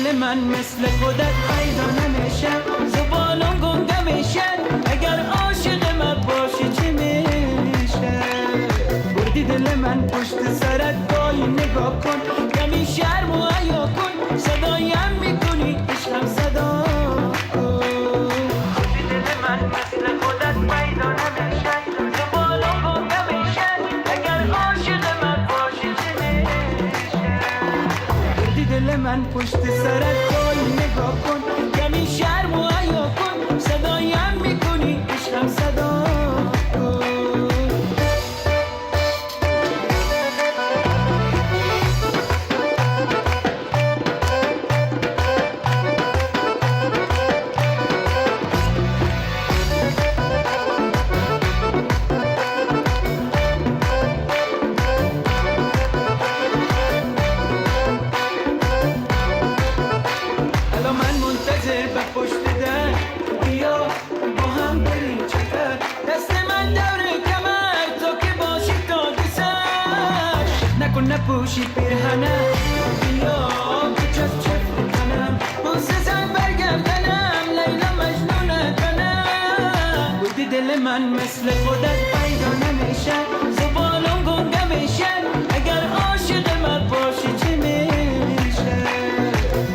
دل من مثل خودت پیدا نمیشه، زبانم گنگه میشه، اگر عاشق من باشی چی میشه؟ بردی دل من پشت سرت گاهی نگاه کن، کمی شرم و حیا کن، صدایم میکنی عشقم صدا کن. بردی دل من مثل خودت پیدا نمیشه، زبانم گنگه میشه، اگر عاشق من باشی چی میشه؟ بردی دل من پشت سرت گاهی نگاه کن، کمی شرم و حیا کن، صدایم میکنی عشقم صدا کن. حالا من منتظر به پشت در، بیا با هم بریم چطور، دست من دور کمر تا که باشی تا دسش، نکن نپوشی پیرهنه، بیا بچست چفت کنم، بوسه زن برگردنم، لیلا مجنونه کنم. بودی دل من مثل خودت پیدا نمیشه، زبانم گنگه میشه، اگر عاشق من باشی چی میشه؟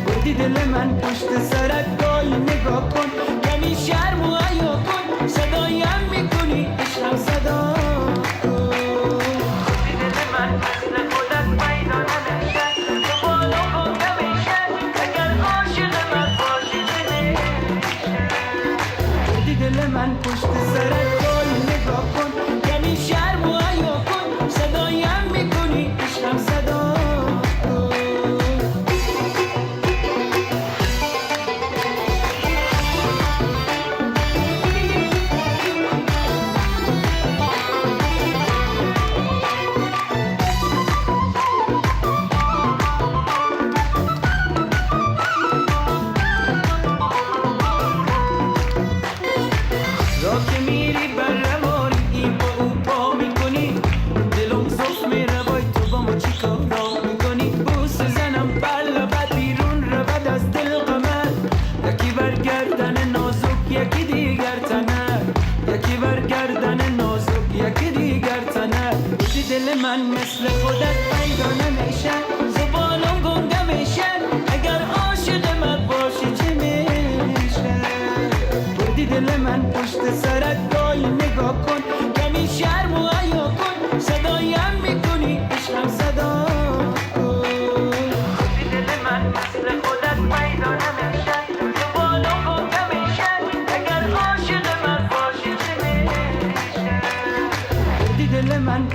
بودی دل من پشت سرت گاهی نگاه کن، کمی شرم و حیا کن، صدایم میکنی عشقم صدا کن. بودی دل من مثل خودت پیدا نمیشه، زبانم گنگه میشه، اگر عاشق من باشی چی میشه؟ بودی دل من پشت سرت گاهی نگاه کن، کمی شرم و حیا کن، صدایم میکنی عشقم صدا کن. راه که میری بر روانی این با او پا میکنی، دلم زخ میره وای تو با ما چی کارا میکنی؟ بوس زنم بر لبت بیرون رود از دل قمر، یکی برگردن نازک یکی دیگر تنه، یکی برگردن نازک یکی دیگر تنه. بودی دل من مثل خودت پیدا نمیشه، زبانم گنگه میشه، اگر عاشق من باشی چی میشه؟ بودی دل من پشت سرت گاهی نگاه کن، کمی شرم و حیا کن، صدایم میکنی عشقم صدا کن. بودی دل من مثل خودت پیدا نمیشه، زبانم گنگه میشه، اگر عاشق من باشی چی میشه؟ بودی دل من